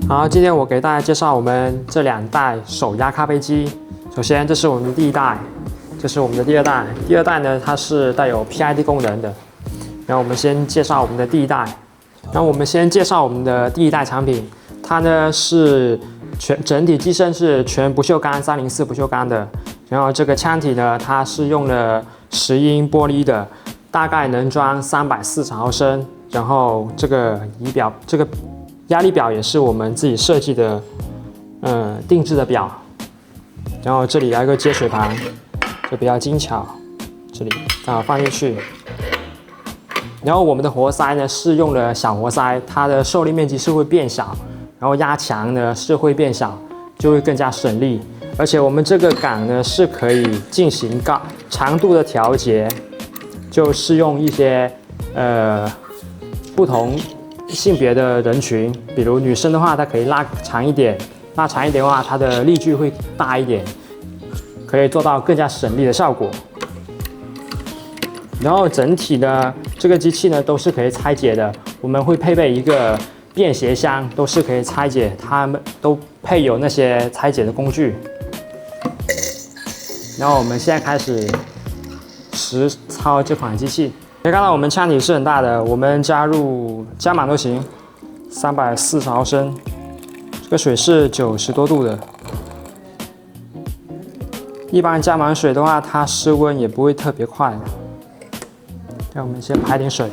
好，今天我给大家介绍我们这2代手压咖啡机。首先，这是我们的第1代，这是我们的第2代。第2代呢，它是带有 PID 功能的。然后我们先介绍我们的第1代。然后我们先介绍我们的第1代产品，它呢是整体机身是全不锈钢304不锈钢的。然后这个腔体呢，它是用了10英玻璃的，大概能装340毫升。然后这个仪表，这个压力表也是我们自己设计的，定制的表。然后这里有一个接水盘，就比较精巧，这里刚好放进去。然后我们的活塞呢是用了小活塞，它的受力面积是会变小，然后压强呢是会变小，就会更加省力。而且我们这个杆呢是可以进行长度的调节，就适用一些不同性别的人群，比如女生的话，它可以拉长一点，拉长一点的话，它的力矩会大一点，可以做到更加省力的效果。然后整体呢，这个机器呢都是可以拆解的，我们会配备一个便携箱，都是可以拆解，它们都配有那些拆解的工具。然后我们现在开始实操这款机器。可以看到我们腔体是很大的，我们加满都行，340毫升，这个水是90多度的。一般加满水的话，它失温也不会特别快。那我们先排点水。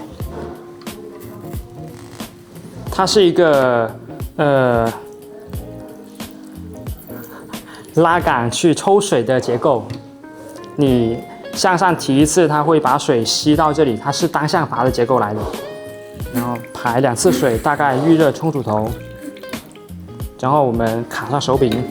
它是一个拉杆去抽水的结构，你向上提一次，它会把水吸到这里，它是单向阀的结构来的。然后排2次水，大概预热冲煮头，然后我们卡上手柄。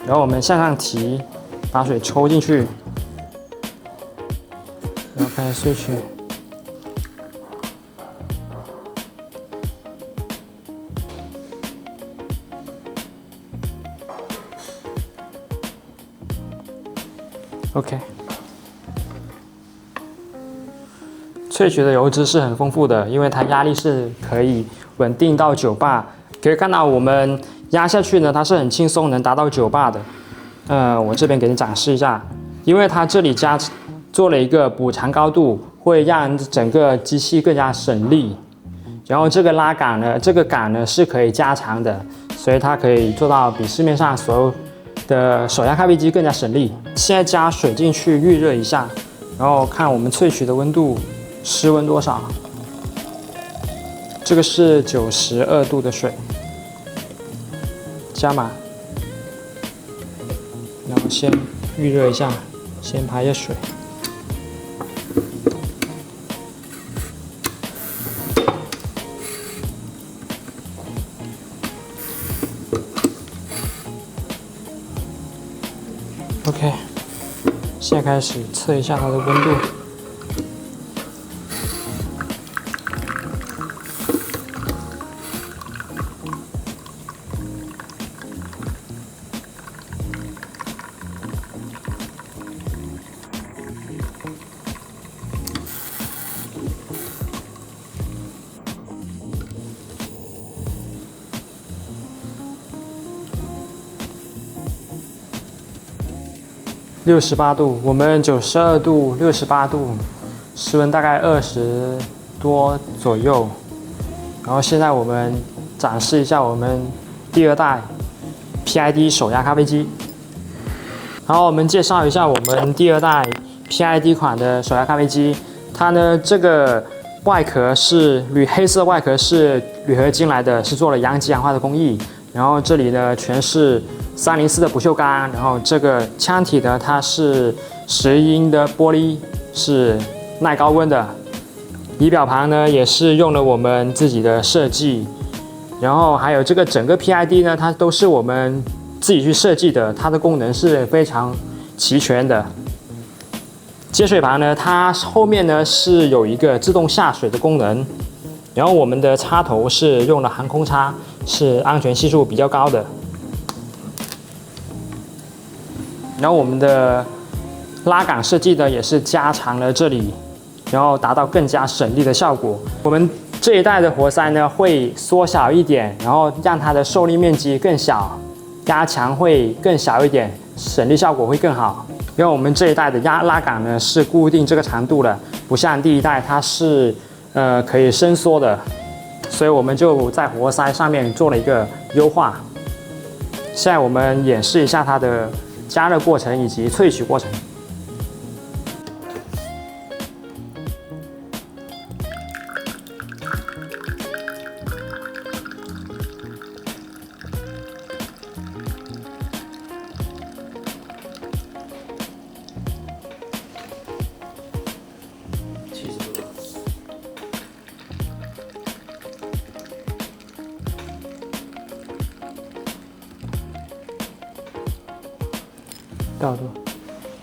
然后我们向上提，把水抽进去，然后开始睡去。OK， 萃取的油脂是很丰富的，因为它压力是可以稳定到9巴。可以看到我们压下去呢，它是很轻松，能达到9巴的。我这边给你展示一下，因为它这里做了一个补偿高度，会让整个机器更加省力。然后这个拉杆呢，这个杆呢是可以加长的，所以它可以做到比市面上所有的手压咖啡机更加省力。现在加水进去预热一下，然后看我们萃取的温度，室温多少。这个是92度的水，加满，然后先预热一下，先排下水。OK， 现在开始测一下它的温度。68度，我们92度、68度，室温大概20多左右。然后现在我们展示一下我们第2代 PID 手压咖啡机。然后我们介绍一下我们第2代 PID 款的手压咖啡机，它呢这个外壳是黑色外壳是铝合金来的，是做了阳极氧化的工艺。然后这里呢全是304的不锈钢，然后这个腔体呢它是10英的玻璃，是耐高温的。仪表盘呢也是用了我们自己的设计，然后还有这个整个 PID 呢，它都是我们自己去设计的，它的功能是非常齐全的。接水盘呢，它后面呢是有一个自动下水的功能，然后我们的插头是用了航空插，是安全系数比较高的。然后我们的拉杆设计的也是加长了这里，然后达到更加省力的效果。我们这一代的活塞呢会缩小一点，然后让它的受力面积更小，压强会更小一点，省力效果会更好。因为我们这一代的拉杆呢是固定这个长度的，不像第一代它是可以伸缩的，所以我们就在活塞上面做了一个优化。现在我们演示一下它的加热过程以及萃取过程。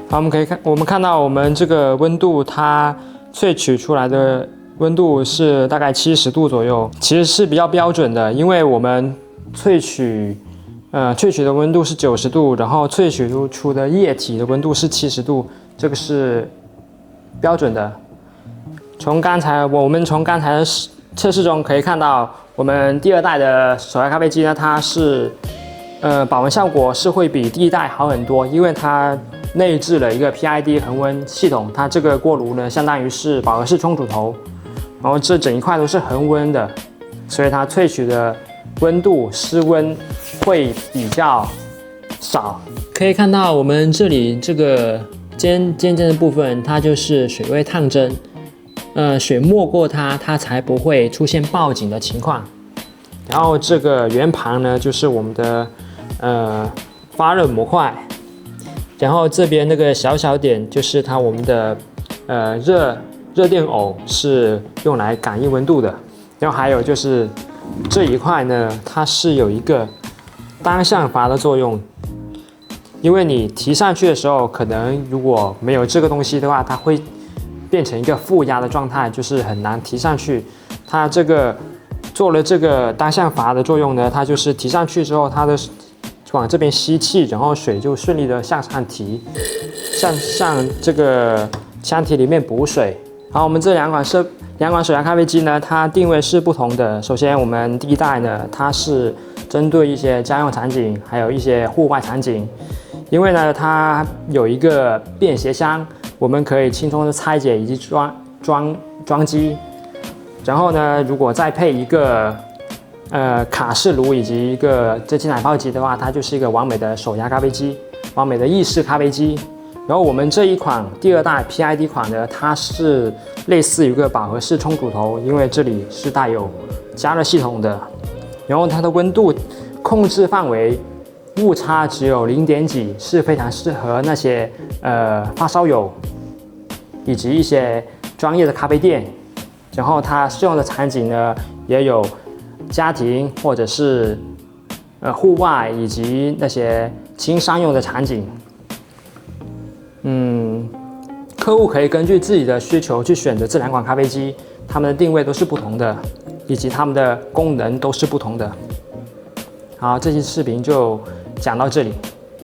好，我们看到我们这个温度，它萃取出来的温度是大概70度左右，其实是比较标准的，因为我们萃取的温度是90度，然后萃取出的液体的温度是70度，这个是标准的。我们从刚才的测试中可以看到，我们第2代的手压咖啡机呢，它是保温效果是会比第1代好很多，因为它内置了一个 PID 恒温系统，它这个锅炉呢相当于是饱和式冲煮头，然后这整一块都是恒温的，所以它萃取的温度失温会比较少。可以看到我们这里这个尖的部分，它就是水位烫针，水没过它才不会出现报警的情况。然后这个圆盘呢，就是我们的发热模块，然后这边那个小点就是我们的热电偶是用来感应温度的，然后还有就是这一块呢，它是有一个单向阀的作用，因为你提上去的时候，可能如果没有这个东西的话，它会变成一个负压的状态，就是很难提上去。它这个做了这个单向阀的作用呢，它就是提上去之后，它的往这边吸气，然后水就顺利的向上提，向这个箱体里面补水。好，我们这两款手压咖啡机呢，它定位是不同的。首先，我们第1代呢，它是针对一些家用场景，还有一些户外场景，因为呢，它有一个便携箱，我们可以轻松的拆解以及装机。然后呢，如果再配一个卡式炉以及一个蒸汽奶泡机的话，它就是一个完美的手压咖啡机，完美的意式咖啡机。然后我们这一款第2代 PID 款的，它是类似于一个饱和式冲煮头，因为这里是带有加热系统的。然后它的温度控制范围误差只有0点几，是非常适合那些发烧友以及一些专业的咖啡店。然后它适用的场景呢，也有家庭或者是户外以及那些轻商用的场景。客户可以根据自己的需求去选择这2款咖啡机，它们的定位都是不同的，以及它们的功能都是不同的。好，这期视频就讲到这里。